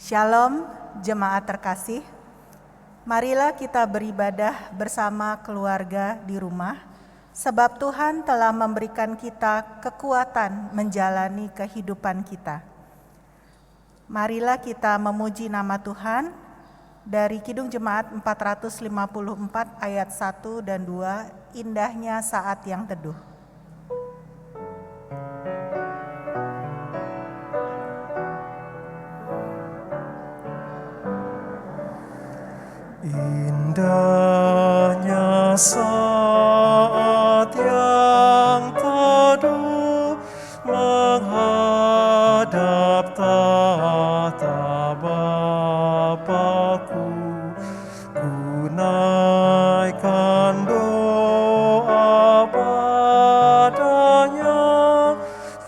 Shalom, jemaat terkasih. Marilah kita beribadah bersama keluarga di rumah, sebab Tuhan telah memberikan kita kekuatan menjalani kehidupan kita. Marilah kita memuji nama Tuhan dari Kidung Jemaat 454 ayat 1 dan 2, indahnya saat yang teduh. Indahnya saat yang teduh menghadap tahta Bapa-Ku, ku naikkan doa padanya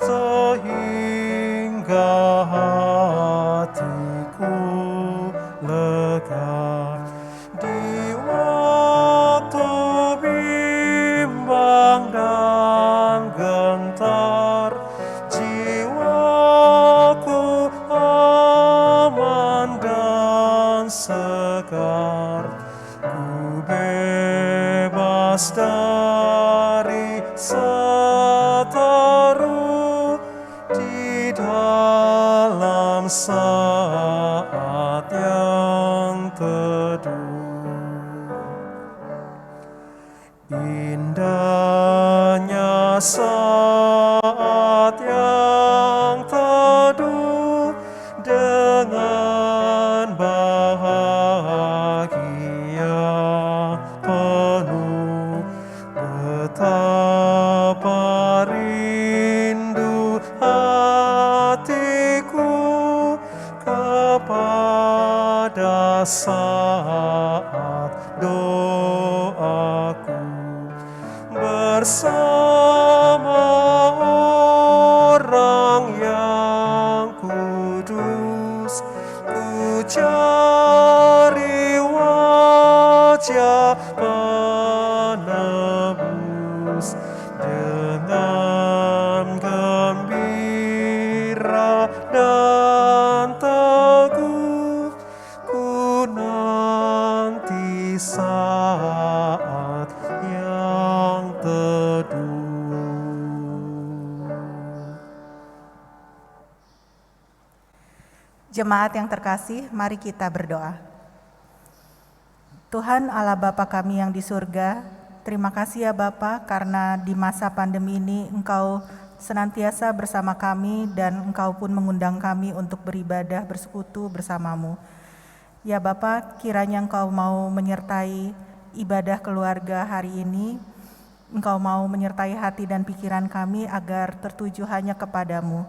sehingga hatiku lega. Di waktu bimbang dan gentar, jiwaku aman dan segar. Ku bebas dari seteru di dalam saat yang teduh. Indahnya saat yang teduh dengan bahagia penuh, betapa rindu hatiku kepada saat doaku. Bersama orang yang kudus, ku cari wajah penebus. Dengan gembira dan teguh, ku nanti saat yang teduh. Jemaat yang terkasih, mari kita berdoa. Tuhan Allah Bapa kami yang di surga, terima kasih ya Bapa karena di masa pandemi ini Engkau senantiasa bersama kami dan Engkau pun mengundang kami untuk beribadah bersekutu bersamamu. Ya Bapa, kiranya Engkau mau menyertai ibadah keluarga hari ini, Engkau mau menyertai hati dan pikiran kami agar tertuju hanya kepadamu.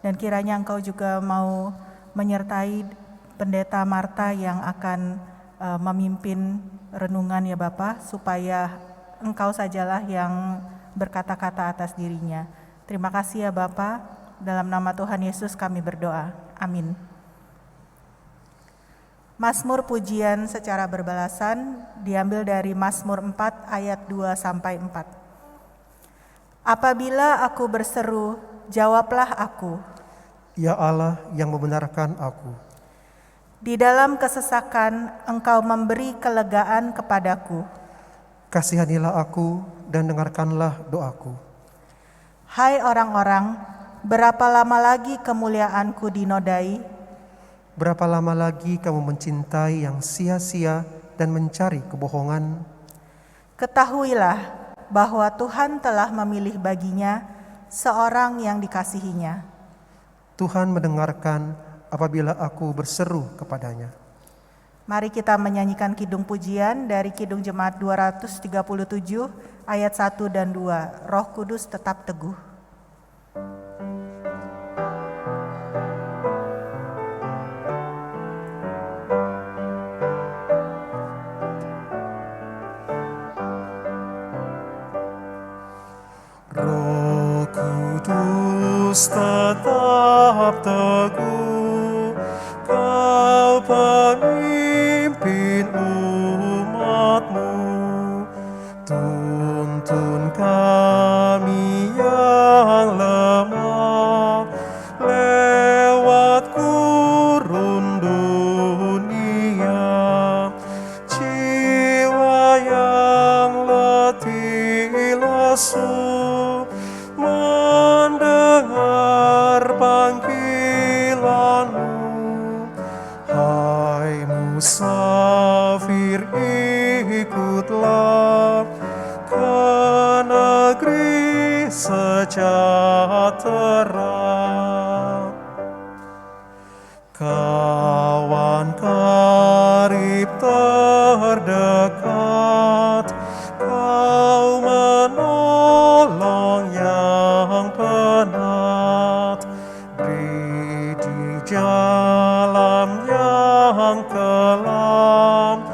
Dan kiranya Engkau juga mau menyertai Pendeta Marta yang akan memimpin renungan ya Bapa, supaya Engkau sajalah yang berkata-kata atas dirinya. Terima kasih ya Bapa, dalam nama Tuhan Yesus kami berdoa. Amin. Mazmur pujian secara berbalasan diambil dari Mazmur 4 ayat 2-4. Apabila aku berseru, jawablah aku. Ya Allah yang membenarkan aku. Di dalam kesesakan Engkau memberi kelegaan kepadaku. Kasihanilah aku dan dengarkanlah doaku. Hai orang-orang, berapa lama lagi kemuliaanku dinodai? Berapa lama lagi kamu mencintai yang sia-sia dan mencari kebohongan? Ketahuilah bahwa Tuhan telah memilih baginya seorang yang dikasihinya. Tuhan mendengarkan apabila aku berseru kepadanya. Mari kita menyanyikan kidung pujian dari Kidung Jemaat 237 ayat 1 dan 2. Roh Kudus tetap teguh. Roh Kudus tetap teguh, Kau pemimpin umat-Mu. Tuntun kami yang lemah lewat gurun dunia. sejahtera. Kawan karib terdekat, Kau menolong yang penat. Beri di jalan yang kelam,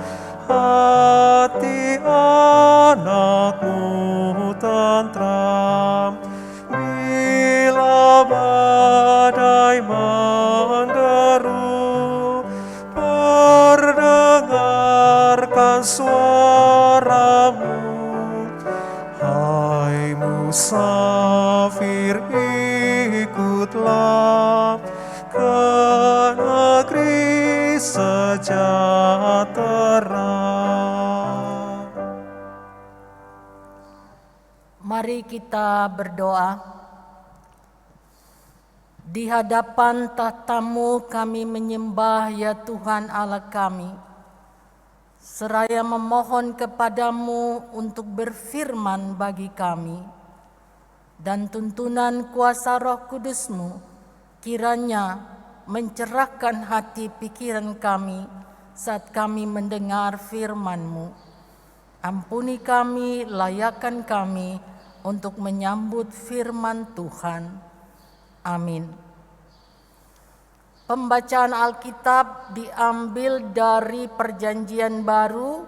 hati anakmu tentram. Bila badai menderu, perdengarkan suaramu. Hai musafir, ikutlah ke negeri sejahtera. Mari kita berdoa. Di hadapan tahta-Mu kami menyembah ya Tuhan Allah kami, seraya memohon kepadamu untuk berfirman bagi kami, dan tuntunan kuasa Roh Kudus-Mu kiranya mencerahkan hati pikiran kami saat kami mendengar firman-Mu. Ampuni kami, layakkan kami untuk menyambut firman Tuhan. Amin. Pembacaan Alkitab diambil dari Perjanjian Baru,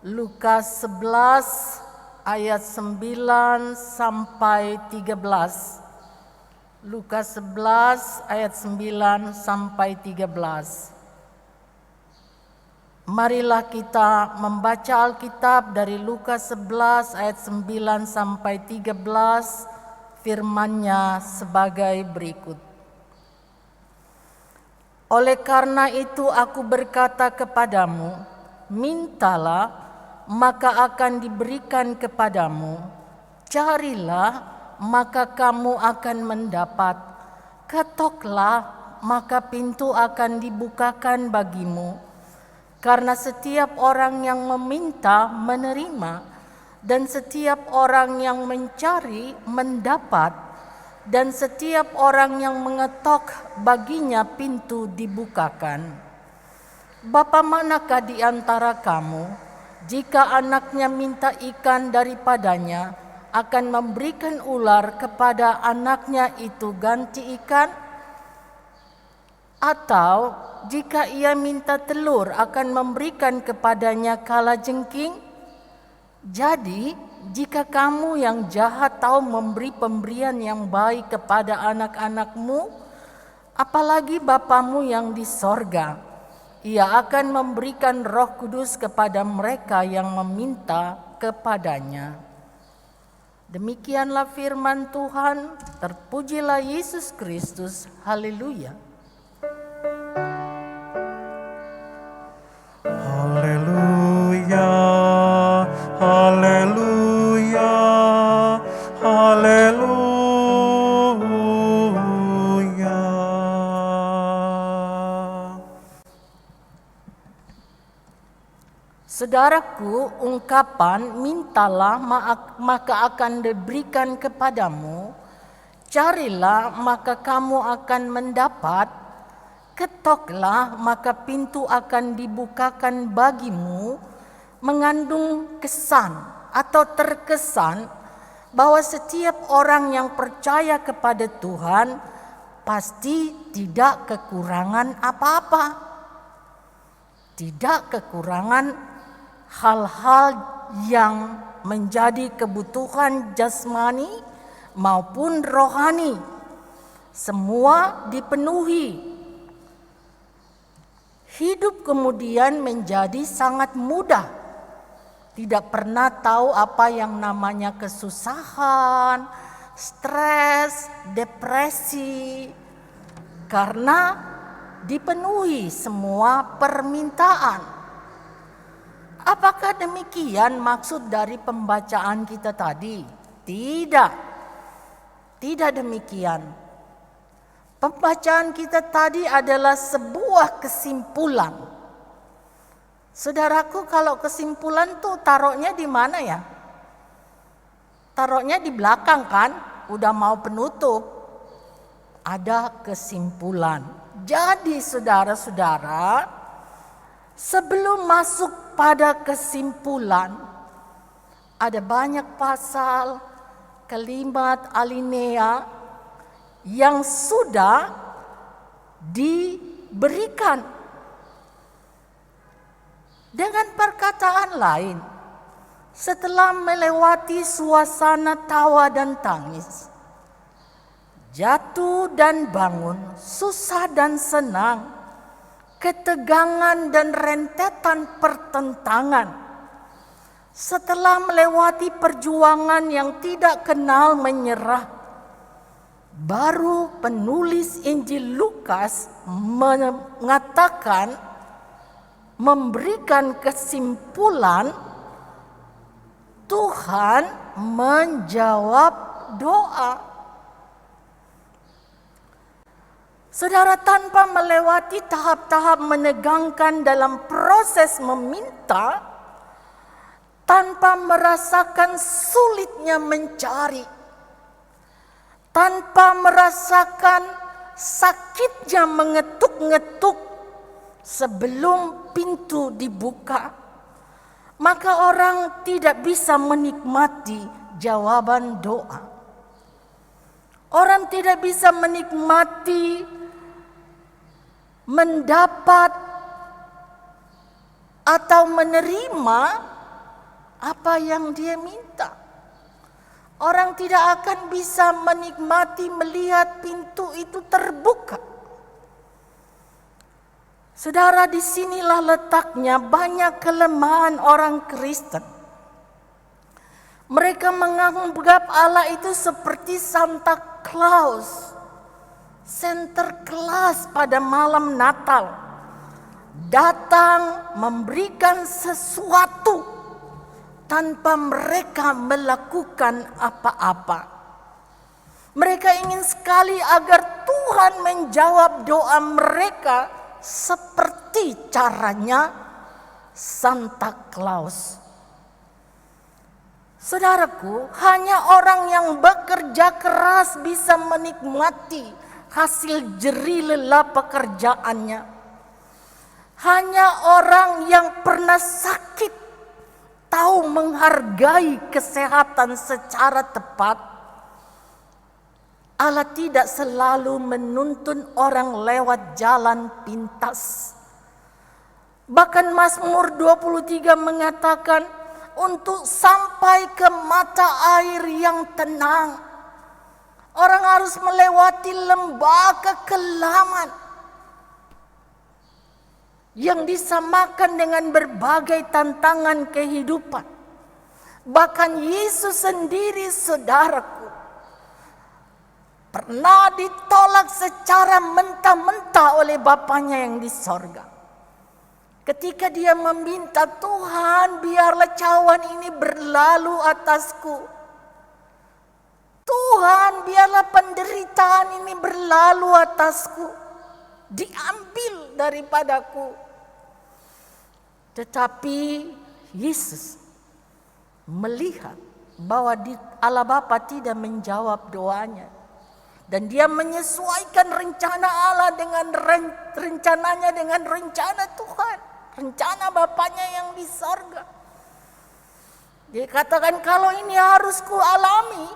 Lukas 11 ayat 9 sampai 13. Lukas 11 ayat 9 sampai 13. Marilah kita membaca Alkitab dari Lukas 11 ayat 9 sampai 13. Firman-Nya sebagai berikut. Oleh karena itu aku berkata kepadamu, mintalah, maka akan diberikan kepadamu. Carilah, maka kamu akan mendapat. Ketoklah, maka pintu akan dibukakan bagimu. Karena setiap orang yang meminta menerima, dan setiap orang yang mencari mendapat, dan setiap orang yang mengetok baginya pintu dibukakan. Bapa manakah di antara kamu, jika anaknya minta ikan daripadanya, akan memberikan ular kepada anaknya itu ganti ikan? Atau jika ia minta telur, akan memberikan kepadanya kalajengking? Jadi, jika kamu yang jahat tahu memberi pemberian yang baik kepada anak-anakmu, apalagi Bapamu yang di sorga, Ia akan memberikan Roh Kudus kepada mereka yang meminta kepadanya. Demikianlah firman Tuhan, terpujilah Yesus Kristus, haleluya. Haleluya, haleluya, haleluya. Saudaraku, ungkapan mintalah maka akan diberikan kepadamu, carilah maka kamu akan mendapat, ketoklah maka pintu akan dibukakan bagimu, mengandung kesan atau terkesan bahwa setiap orang yang percaya kepada Tuhan pasti tidak kekurangan apa-apa. Tidak kekurangan hal-hal yang menjadi kebutuhan jasmani maupun rohani. Semua dipenuhi. Hidup kemudian menjadi sangat mudah. Tidak pernah tahu apa yang namanya kesusahan, stres, depresi, karena dipenuhi semua permintaan. Apakah demikian maksud dari pembacaan kita tadi? Tidak. Tidak demikian. Pembacaan kita tadi adalah sebuah kesimpulan. Saudaraku, kalau kesimpulan tuh taruhnya di mana ya? Taruhnya di belakang kan? udah mau penutup, ada kesimpulan. Jadi saudara-saudara, sebelum masuk pada kesimpulan, ada banyak pasal, kalimat, alinea yang sudah diberikan. Dengan perkataan lain, setelah melewati suasana tawa dan tangis, jatuh dan bangun, susah dan senang, ketegangan dan rentetan pertentangan, setelah melewati perjuangan yang tidak kenal menyerah, baru penulis Injil Lukas mengatakan, memberikan kesimpulan, Tuhan menjawab doa. Saudara, tanpa melewati tahap-tahap menegangkan dalam proses meminta, tanpa merasakan sulitnya mencari, tanpa merasakan sakitnya mengetuk-ngetuk sebelum pintu dibuka, maka orang tidak bisa menikmati jawaban doa. Orang tidak bisa menikmati, mendapat atau menerima apa yang dia minta. Orang tidak akan bisa menikmati melihat pintu itu terbuka. Saudara, disinilah letaknya banyak kelemahan orang Kristen. Mereka menganggap Allah itu seperti Santa Claus, Sinterklas pada malam Natal, datang memberikan sesuatu tanpa mereka melakukan apa-apa. Mereka ingin sekali agar Tuhan menjawab doa mereka seperti caranya Santa Claus. Saudaraku, hanya orang yang bekerja keras bisa menikmati hasil jerih lelah pekerjaannya. Hanya orang yang pernah sakit tahu menghargai kesehatan secara tepat. Allah tidak selalu menuntun orang lewat jalan pintas. Bahkan Mazmur 23 mengatakan, untuk sampai ke mata air yang tenang, orang harus melewati lembah kekelaman yang disamakan dengan berbagai tantangan kehidupan. Bahkan Yesus sendiri, saudaraku, pernah ditolak secara mentah-mentah oleh Bapaknya yang di sorga. Ketika dia meminta, Tuhan biarlah cawan ini berlalu atasku. Tuhan biarlah penderitaan ini berlalu atasku. Diambil daripadaku. Tetapi Yesus melihat bahwa Allah Bapa tidak menjawab doanya. Dan dia menyesuaikan rencana Allah dengan rencananya dengan rencana Tuhan. Rencana Bapaknya yang di sorga. Dia katakan, kalau ini harus ku alami,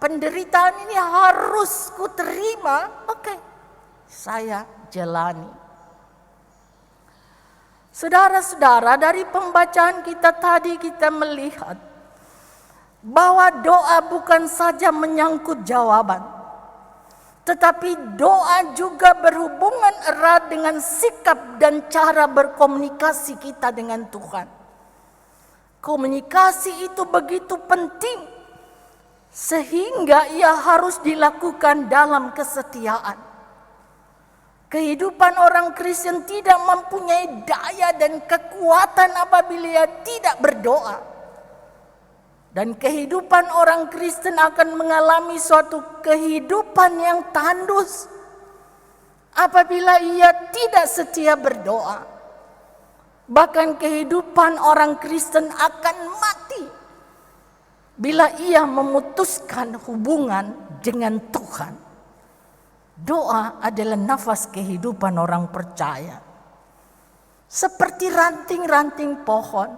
penderitaan ini harus ku terima, oke, saya jalani. Saudara-saudara, dari pembacaan kita tadi kita melihat bahwa doa bukan saja menyangkut jawaban, tetapi doa juga berhubungan erat dengan sikap dan cara berkomunikasi kita dengan Tuhan. Komunikasi itu begitu penting, sehingga ia harus dilakukan dalam kesetiaan. Kehidupan orang Kristen tidak mempunyai daya dan kekuatan apabila ia tidak berdoa. Dan kehidupan orang Kristen akan mengalami suatu kehidupan yang tandus apabila ia tidak setia berdoa. Bahkan kehidupan orang Kristen akan mati bila ia memutuskan hubungan dengan Tuhan. Doa adalah nafas kehidupan orang percaya. Seperti ranting-ranting pohon,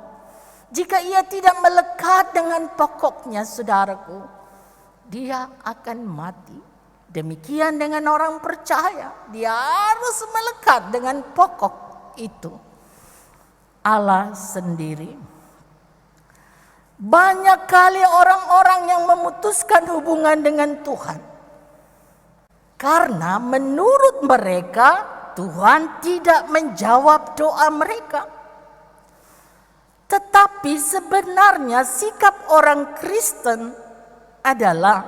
jika ia tidak melekat dengan pokoknya, saudaraku, dia akan mati. Demikian dengan orang percaya, dia harus melekat dengan pokok itu, Allah sendiri. Banyak kali orang-orang yang memutuskan hubungan dengan Tuhan karena menurut mereka Tuhan tidak menjawab doa mereka. Tetapi sebenarnya sikap orang Kristen adalah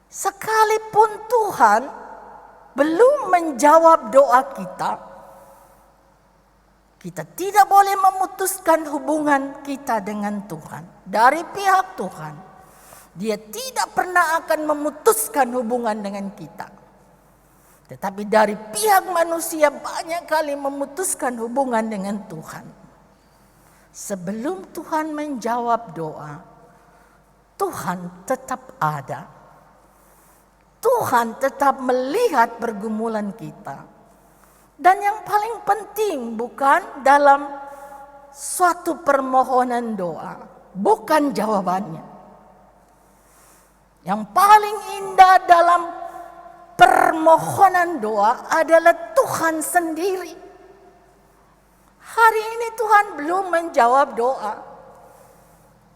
sekalipun Tuhan belum menjawab doa kita, kita tidak boleh memutuskan hubungan kita dengan Tuhan. Dari pihak Tuhan, Dia tidak pernah akan memutuskan hubungan dengan kita. Tetapi dari pihak manusia banyak kali memutuskan hubungan dengan Tuhan. Sebelum Tuhan menjawab doa, Tuhan tetap ada. Tuhan tetap melihat pergumulan kita. Dan yang paling penting bukan dalam suatu permohonan doa, bukan jawabannya. Yang paling indah dalam permohonan doa adalah Tuhan sendiri. Hari ini Tuhan belum menjawab doa.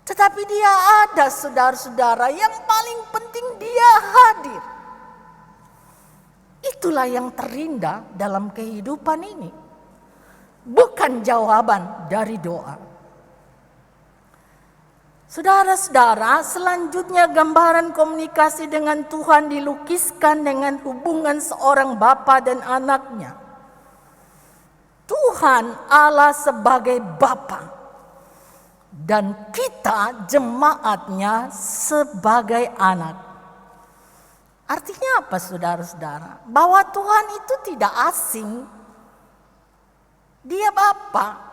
Tetapi Dia ada, saudara-saudara. Yang paling penting Dia hadir. Itulah yang terindah dalam kehidupan ini. Bukan jawaban dari doa. Saudara-saudara, selanjutnya gambaran komunikasi dengan Tuhan dilukiskan dengan hubungan seorang bapa dan anaknya. Tuhan Allah sebagai bapa dan kita jemaatnya sebagai anak. Artinya apa, saudara-saudara? Bahwa Tuhan itu tidak asing. Dia bapa.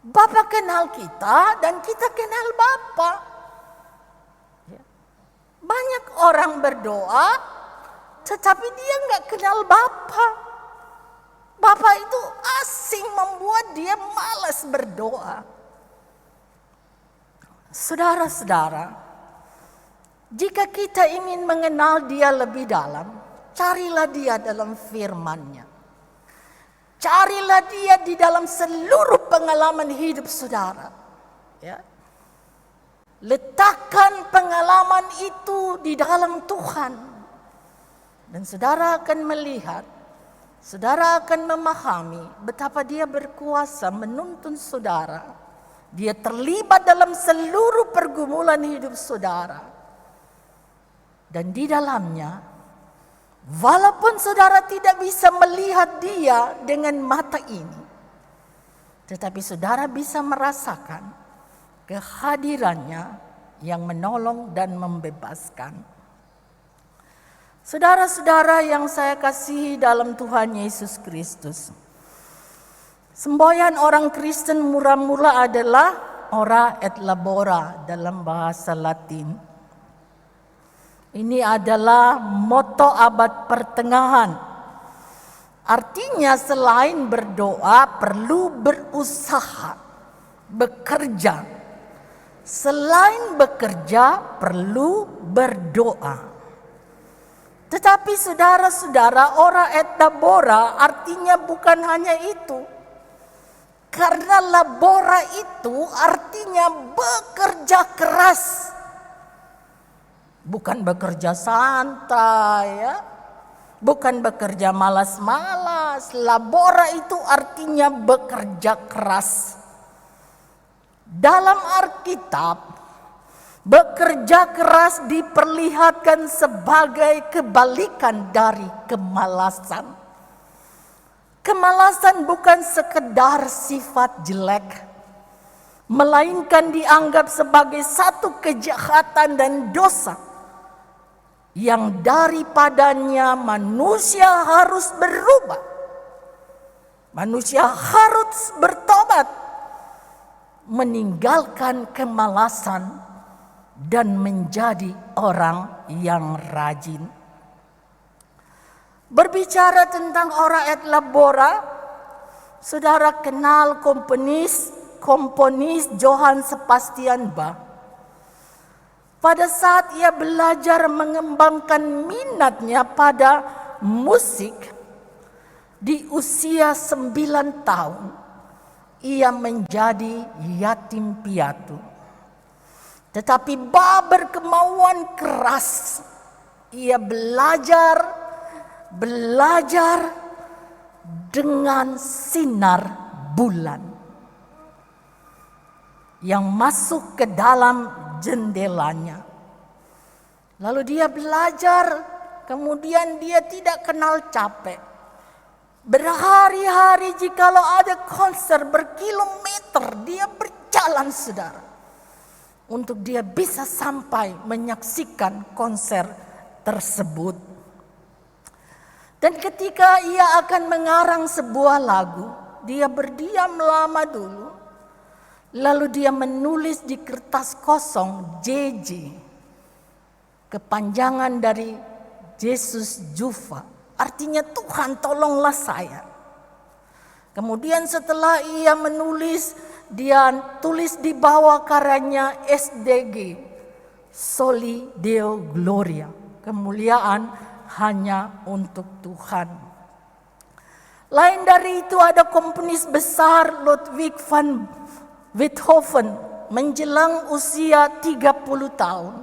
Bapa kenal kita dan kita kenal Bapa. Banyak orang berdoa, tetapi dia nggak kenal Bapa. Bapa itu asing, membuat dia malas berdoa. Saudara-saudara, jika kita ingin mengenal Dia lebih dalam, carilah Dia dalam firman-Nya. Carilah Dia di dalam seluruh pengalaman hidup saudara. Ya. Letakkan pengalaman itu di dalam Tuhan. Dan saudara akan melihat, saudara akan memahami betapa Dia berkuasa menuntun saudara. Dia terlibat dalam seluruh pergumulan hidup saudara. Dan di dalamnya, walaupun saudara tidak bisa melihat Dia dengan mata ini, tetapi saudara bisa merasakan kehadirannya yang menolong dan membebaskan. Saudara-saudara yang saya kasihi dalam Tuhan Yesus Kristus, semboyan orang Kristen mula-mula adalah ora et labora dalam bahasa Latin. Ini adalah moto abad pertengahan. Artinya selain berdoa perlu berusaha, bekerja. Selain bekerja perlu berdoa. Tetapi saudara-saudara, ora et labora artinya bukan hanya itu. Karena labora itu artinya bekerja keras. Bukan bekerja santai, ya. Bukan bekerja malas-malas. Labora itu artinya bekerja keras. Dalam Alkitab, bekerja keras diperlihatkan sebagai kebalikan dari kemalasan. Kemalasan bukan sekedar sifat jelek, melainkan dianggap sebagai satu kejahatan dan dosa yang daripadanya manusia harus berubah. Manusia harus bertobat. meninggalkan kemalasan, dan menjadi orang yang rajin. Berbicara tentang Ora et Labora, saudara kenal komponis Johann Sebastian Bach. Pada saat ia belajar mengembangkan minatnya pada musik, di usia 9 tahun, ia menjadi yatim piatu. Tetapi Bach berkemauan keras. Ia belajar dengan sinar bulan yang masuk ke dalam jendelanya. Lalu dia belajar, kemudian dia tidak kenal capek. Berhari-hari jikalau ada konser berkilometer, dia berjalan, saudara, untuk dia bisa sampai menyaksikan konser tersebut. Dan ketika ia akan mengarang sebuah lagu, dia berdiam lama dulu. Lalu dia menulis di kertas kosong JJ, kepanjangan dari Jesus Juva. Artinya, Tuhan tolonglah saya. Kemudian setelah ia menulis, dia tulis di bawah karyanya SDG, Soli Deo Gloria, kemuliaan hanya untuk Tuhan. Lain dari itu ada komponis besar Ludwig van Beethoven, menjelang usia 30 tahun,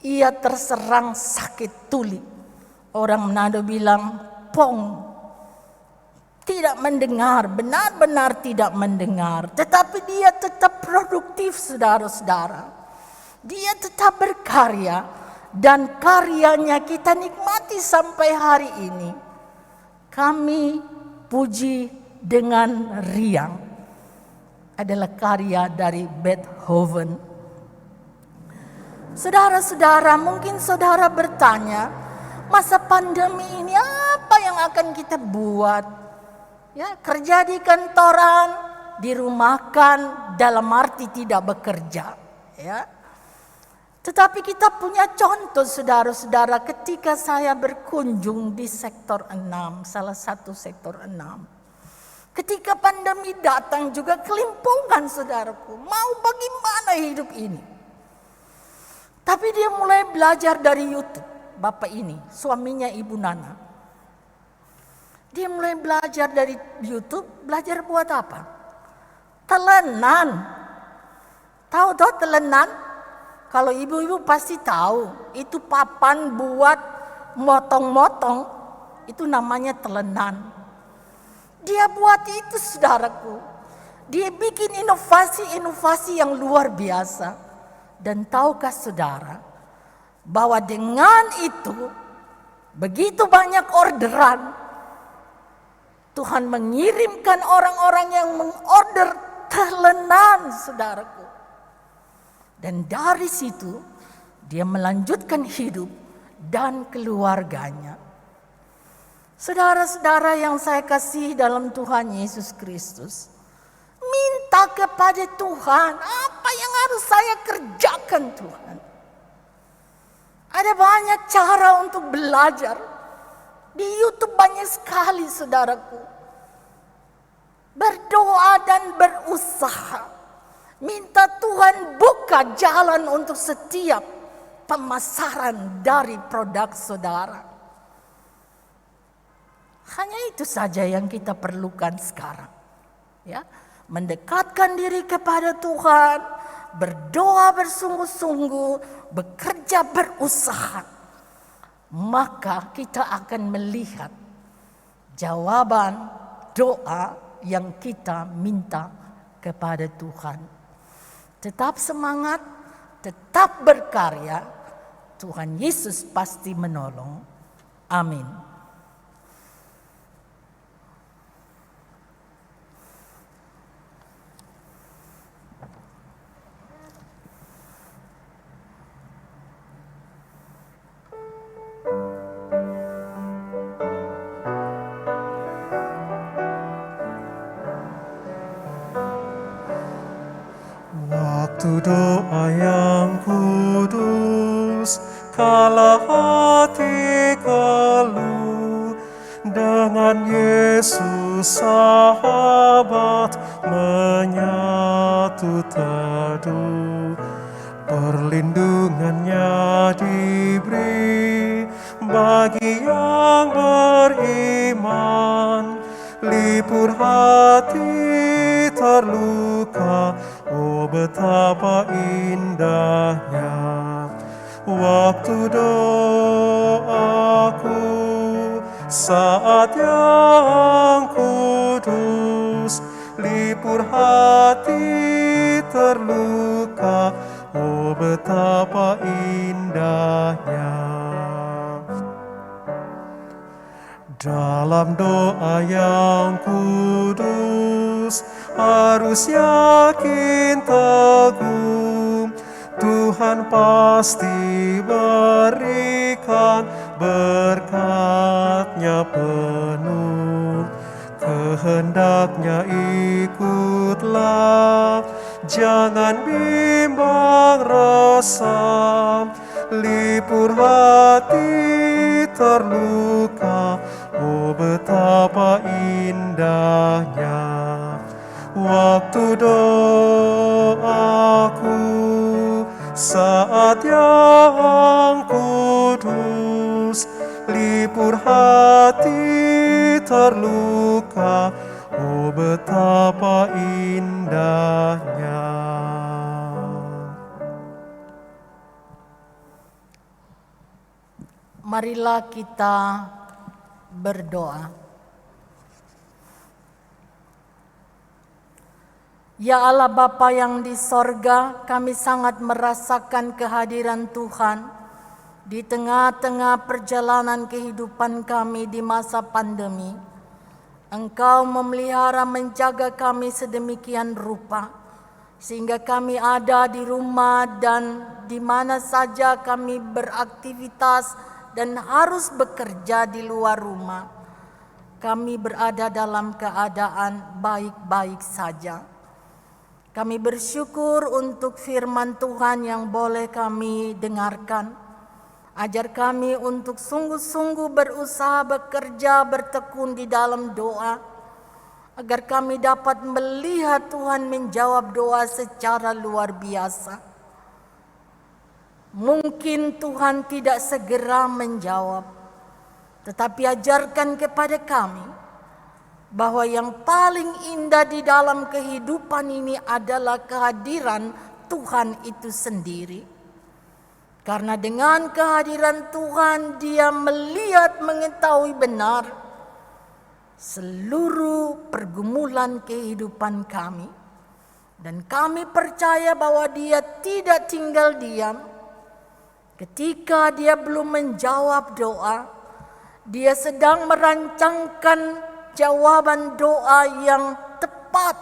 ia terserang sakit tuli. Orang Manado bilang pong, tidak mendengar, benar-benar tidak mendengar. Tetapi dia tetap produktif, saudara-saudara. Dia tetap berkarya, dan karyanya kita nikmati sampai hari ini. Kami puji dengan riang. Adalah karya dari Beethoven. Saudara-saudara, mungkin saudara bertanya, masa pandemi ini apa yang akan kita buat? Ya, kerja di kantoran, dirumahkan, dalam arti tidak bekerja. Ya. Tetapi kita punya contoh, saudara-saudara, ketika saya berkunjung di sektor 6, salah satu sektor 6. Ketika pandemi datang juga kelimpungan, saudaraku. Mau bagaimana hidup ini? Tapi dia mulai belajar dari YouTube. Bapak ini, suaminya Ibu Nana. Dia mulai belajar dari YouTube, belajar buat apa? Telenan. Tahu toh telenan? Kalau ibu-ibu pasti tahu, itu papan buat motong-motong, itu namanya telenan. Dia buat itu, saudaraku. Dia bikin inovasi-inovasi yang luar biasa. Dan tahukah saudara, bahwa dengan itu begitu banyak orderan, Tuhan mengirimkan orang-orang yang mengorder telenan, saudaraku. Dan dari situ dia melanjutkan hidup dan keluarganya. Saudara-saudara yang saya kasih dalam Tuhan Yesus Kristus, minta kepada Tuhan, apa yang harus saya kerjakan, Tuhan? Ada banyak cara untuk belajar. Di YouTube banyak sekali, saudaraku. Berdoa dan berusaha. Minta Tuhan buka jalan untuk setiap pemasaran dari produk saudara. Hanya itu saja yang kita perlukan sekarang. Ya, mendekatkan diri kepada Tuhan, berdoa bersungguh-sungguh, bekerja berusaha, maka kita akan melihat jawaban doa yang kita minta kepada Tuhan. Tetap semangat, tetap berkarya, Tuhan Yesus pasti menolong. Amin. kala hati keluh, dengan Yesus sahabat menyatu teduh. Perlindungannya diberi bagi yang beriman. Lipur hati terluka, oh betapa indahnya waktu doaku saat yang kudus. Lipur hati terluka, oh betapa indahnya. Dalam doa yang kudus harus yakin teguh, Tuhan pasti berikan berkat-Nya penuh. Kehendaknya ikutlah, jangan bimbang resah. Lipur hati terluka, oh betapa indahnya waktu doaku saat yang kudus. Lipur hati terluka, oh betapa indahnya. Marilah kita berdoa. Ya Allah Bapa yang di sorga, kami sangat merasakan kehadiran Tuhan di tengah-tengah perjalanan kehidupan kami di masa pandemi. Engkau memelihara menjaga kami sedemikian rupa, sehingga kami ada di rumah dan di mana saja kami beraktivitas dan harus bekerja di luar rumah. Kami berada dalam keadaan baik-baik saja. Kami bersyukur untuk firman Tuhan yang boleh kami dengarkan. Ajar kami untuk sungguh-sungguh berusaha bekerja, bertekun di dalam doa, agar kami dapat melihat Tuhan menjawab doa secara luar biasa. Mungkin Tuhan tidak segera menjawab, tetapi ajarkan kepada kami bahwa yang paling indah di dalam kehidupan ini adalah kehadiran Tuhan itu sendiri. Karena dengan kehadiran Tuhan, Dia melihat, mengetahui benar seluruh pergumulan kehidupan kami. Dan kami percaya bahwa Dia tidak tinggal diam. Ketika Dia belum menjawab doa, Dia sedang merancangkan jawaban doa yang tepat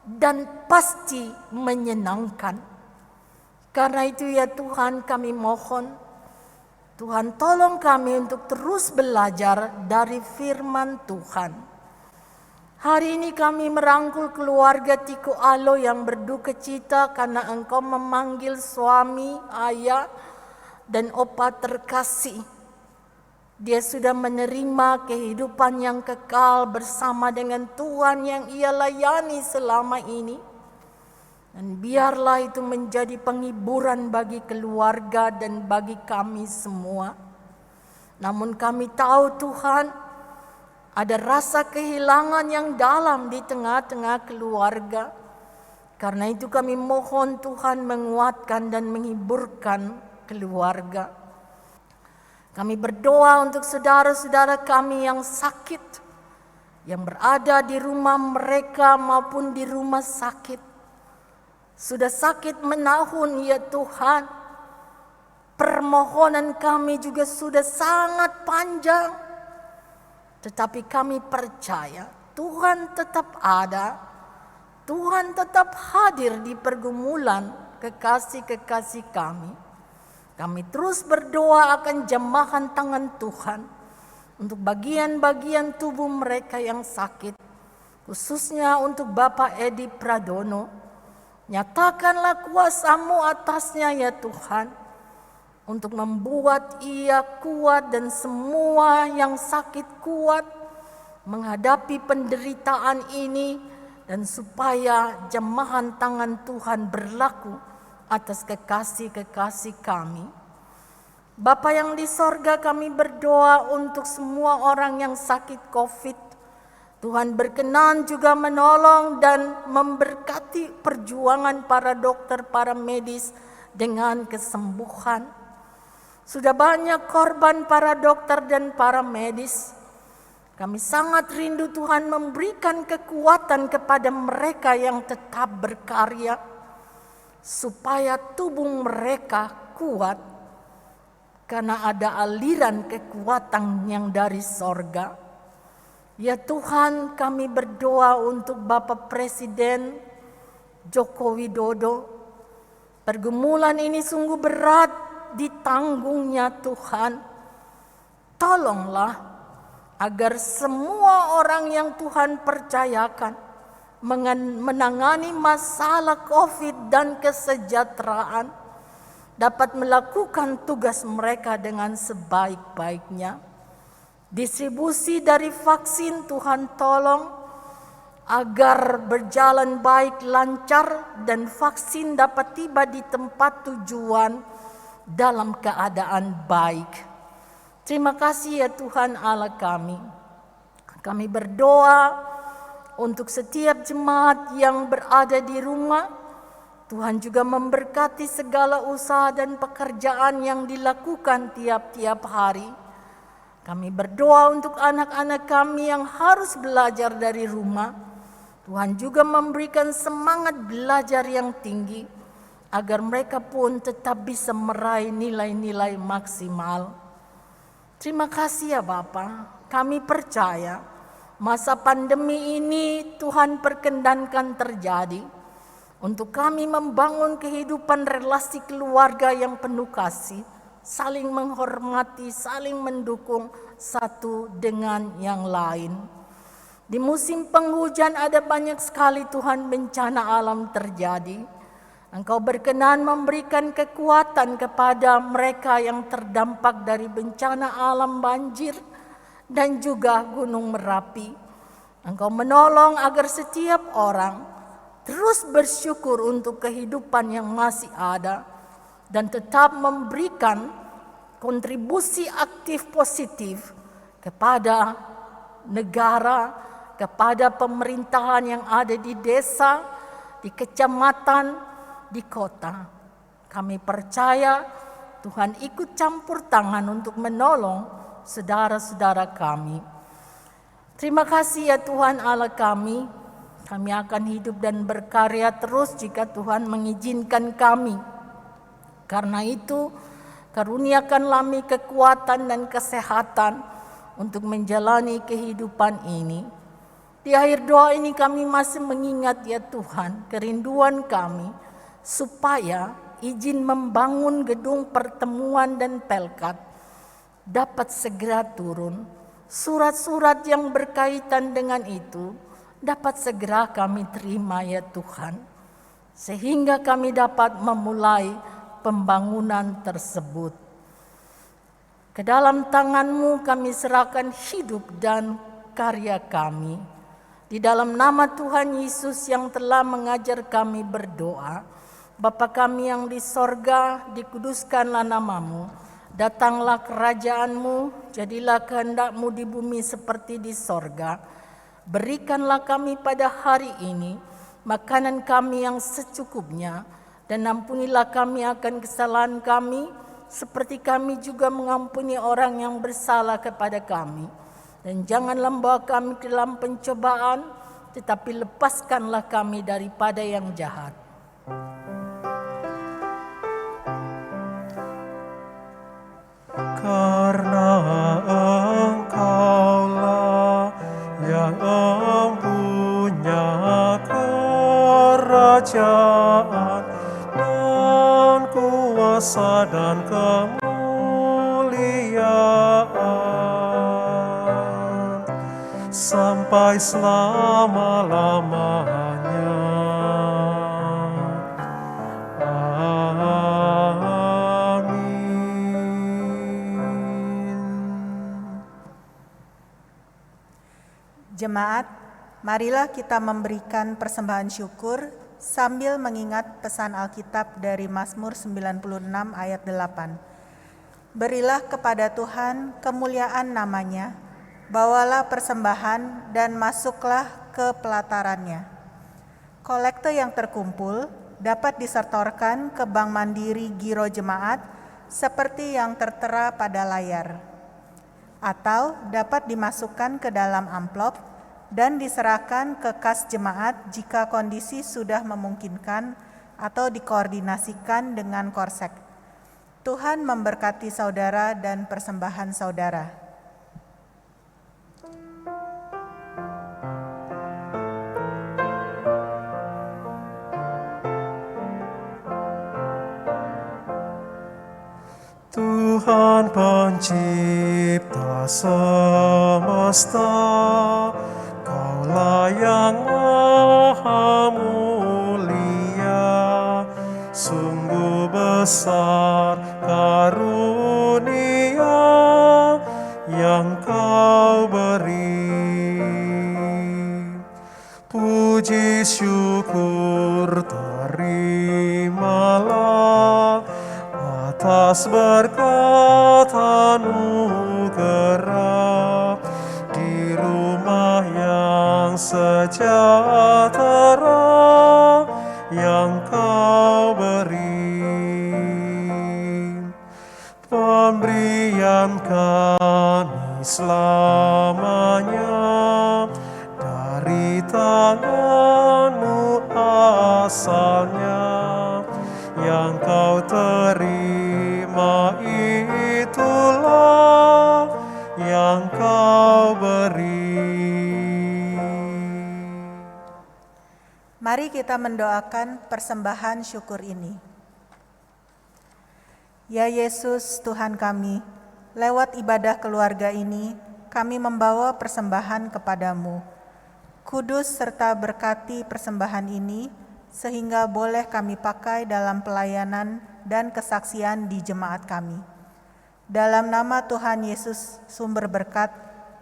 dan pasti menyenangkan. Karena itu ya Tuhan, kami mohon, Tuhan tolong kami untuk terus belajar dari firman Tuhan. Hari ini kami merangkul keluarga Tiko Alo yang berduka cita karena Engkau memanggil suami, ayah, dan opa terkasih. Dia sudah menerima kehidupan yang kekal bersama dengan Tuhan yang ia layani selama ini. Dan biarlah itu menjadi penghiburan bagi keluarga dan bagi kami semua. Namun kami tahu Tuhan, ada rasa kehilangan yang dalam di tengah-tengah keluarga. Karena itu kami mohon Tuhan menguatkan dan menghiburkan keluarga. Kami berdoa untuk saudara-saudara kami yang sakit, yang berada di rumah mereka maupun di rumah sakit. Sudah sakit menahun ya Tuhan. Permohonan kami juga sudah sangat panjang. Tetapi kami percaya Tuhan tetap ada. Tuhan tetap hadir di pergumulan kekasih-kekasih kami. Kami terus berdoa akan jamahan tangan Tuhan untuk bagian-bagian tubuh mereka yang sakit, khususnya untuk Bapak Edi Pradono. Nyatakanlah kuasa-Mu atasnya ya Tuhan. untuk membuat ia kuat dan semua yang sakit kuat menghadapi penderitaan ini, dan supaya jemahan tangan Tuhan berlaku atas kekasih-kekasih kami. Bapa yang di sorga, kami berdoa untuk semua orang yang sakit COVID. Tuhan berkenan juga menolong dan memberkati perjuangan para dokter, para medis dengan kesembuhan. Sudah banyak korban para dokter dan para medis. Kami sangat rindu Tuhan memberikan kekuatan kepada mereka yang tetap berkarya, supaya tubuh mereka kuat, karena ada aliran kekuatan yang dari sorga. Ya Tuhan, kami berdoa untuk Bapak Presiden Joko Widodo. Pergumulan ini sungguh berat ditanggungnya Tuhan. Tolonglah agar semua orang yang Tuhan percayakan menangani masalah COVID dan kesejahteraan dapat melakukan tugas mereka dengan sebaik-baiknya. Distribusi dari vaksin Tuhan tolong agar berjalan baik, lancar, dan vaksin dapat tiba di tempat tujuan dalam keadaan baik. Terima kasih ya Tuhan Allah kami. Kami berdoa untuk setiap jemaat yang berada di rumah. Tuhan juga memberkati segala usaha dan pekerjaan yang dilakukan tiap-tiap hari. Kami berdoa untuk anak-anak kami yang harus belajar dari rumah. Tuhan juga memberikan semangat belajar yang tinggi, agar mereka pun tetap bisa meraih nilai-nilai maksimal. Terima kasih ya Bapa, kami percaya masa pandemi ini Tuhan perkenankan terjadi untuk kami membangun kehidupan relasi keluarga yang penuh kasih, saling menghormati, saling mendukung satu dengan yang lain. Di musim penghujan ada banyak sekali Tuhan bencana alam terjadi. Engkau berkenan memberikan kekuatan kepada mereka yang terdampak dari bencana alam banjir dan juga Gunung Merapi. Engkau menolong agar setiap orang terus bersyukur untuk kehidupan yang masih ada dan tetap memberikan kontribusi aktif positif kepada negara, kepada pemerintahan yang ada di desa, di kecamatan, di kota. Kami percaya Tuhan ikut campur tangan untuk menolong saudara-saudara kami. Terima kasih ya Tuhan Allah kami. Kami akan hidup dan berkarya terus jika Tuhan mengizinkan kami. Karena itu, karuniakanlah kami kekuatan dan kesehatan untuk menjalani kehidupan ini. Di akhir doa ini kami masih mengingat ya Tuhan kerinduan kami, supaya izin membangun gedung pertemuan dan pelkat dapat segera turun. Surat-surat yang berkaitan dengan itu dapat segera kami terima ya Tuhan, sehingga kami dapat memulai pembangunan tersebut. Ke dalam tangan-Mu kami serahkan hidup dan karya kami. Di dalam nama Tuhan Yesus yang telah mengajar kami berdoa. Bapa kami yang di sorga, dikuduskanlah nama-Mu. Datanglah kerajaan-Mu, jadilah kehendak-Mu di bumi seperti di sorga. Berikanlah kami pada hari ini makanan kami yang secukupnya, dan ampunilah kami akan kesalahan kami, seperti kami juga mengampuni orang yang bersalah kepada kami. Dan janganlah membawa kami ke dalam pencobaan, tetapi lepaskanlah kami daripada yang jahat. Karena Engkaulah yang mempunyai kerajaan dan kuasa dan kemuliaan sampai selama-lamanya. Amin. Jemaat, marilah kita memberikan persembahan syukur sambil mengingat pesan Alkitab dari Mazmur 96 ayat 8. Berilah kepada Tuhan kemuliaan namanya, bawalah persembahan dan masuklah ke pelatarannya. Kolekte yang terkumpul dapat disetorkan ke Bank Mandiri Giro Jemaat seperti yang tertera pada layar, atau dapat dimasukkan ke dalam amplop dan diserahkan ke kas jemaat jika kondisi sudah memungkinkan atau dikoordinasikan dengan korsek. Tuhan memberkati saudara dan persembahan saudara. Tuhan pencipta semesta, Kaulah yang maha mulia, sungguh besar karunia yang Kau beri. Puji syukur terimalah atas berkat anugerah di rumah yang sejahtera yang Kau beri. Pemberian kami selamanya dari tangan-Mu asalnya, yang Kau terima itulah yang Kau beri. Mari kita mendoakan persembahan syukur ini. Ya Yesus, Tuhan kami, lewat ibadah keluarga ini, kami membawa persembahan kepadamu. Kudus serta berkati persembahan ini, sehingga boleh kami pakai dalam pelayanan dan kesaksian di jemaat kami. Dalam nama Tuhan Yesus, sumber berkat,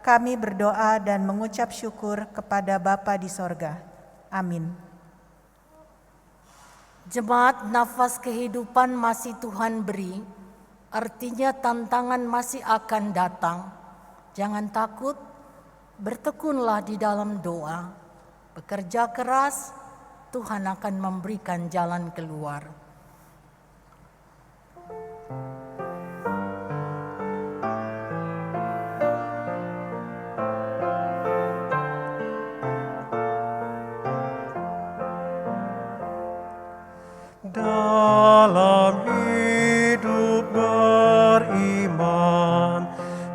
kami berdoa dan mengucap syukur kepada Bapa di sorga. Amin. Jemaat, nafas kehidupan masih Tuhan beri, artinya tantangan masih akan datang. Jangan takut, bertekunlah di dalam doa, bekerja keras, Tuhan akan memberikan jalan keluar. Dalam hidup beriman,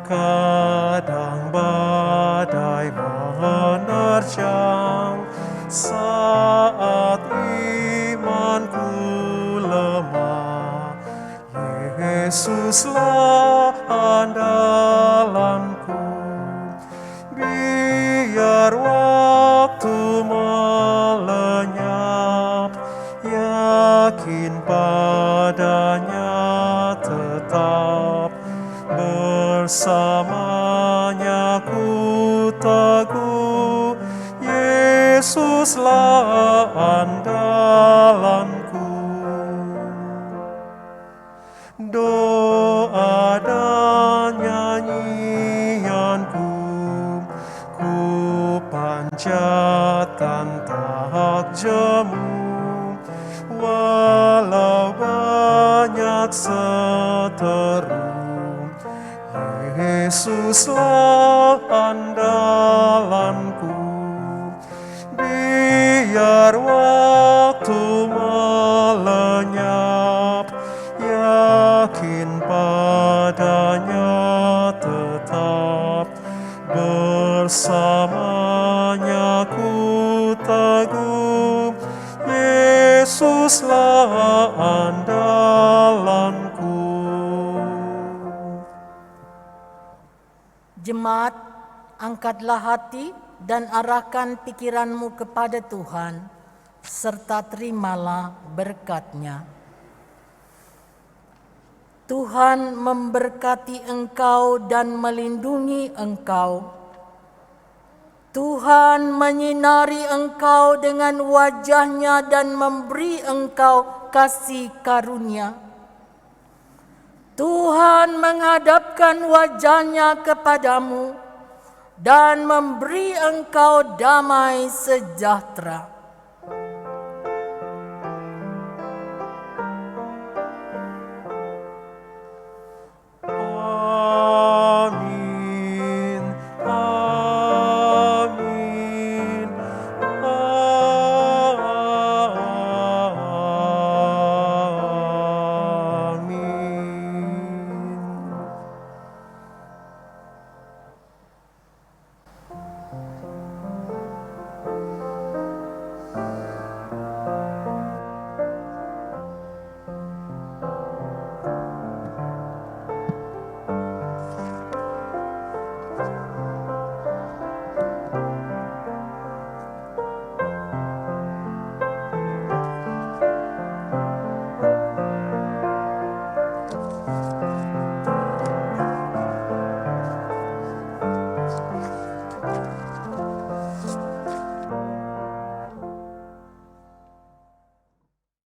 kadang badai menerjang. Saat imanku lemah, Yesuslah andalanku. Biar waktu melenyap, yakin padanya tetap, bersamanya ku teguh, Yesuslah andalanku. Doa dan nyanyianku ku panjatkan tak jemu, walau banyak seteru, Yesuslah andalanku. Biar waktu melenyap, yakin padanya tetap, bersamanya ku teguh, Yesuslah andalanku. Jemaat, angkatlah hati dan arahkan pikiranmu kepada Tuhan, serta terimalah berkat-Nya. Tuhan memberkati engkau dan melindungi engkau. Tuhan menyinari engkau dengan wajah-Nya dan memberi engkau kasih karunia. Tuhan menghadapkan wajah-Nya kepadamu dan memberi engkau damai sejahtera. Amin. Amin. Amin.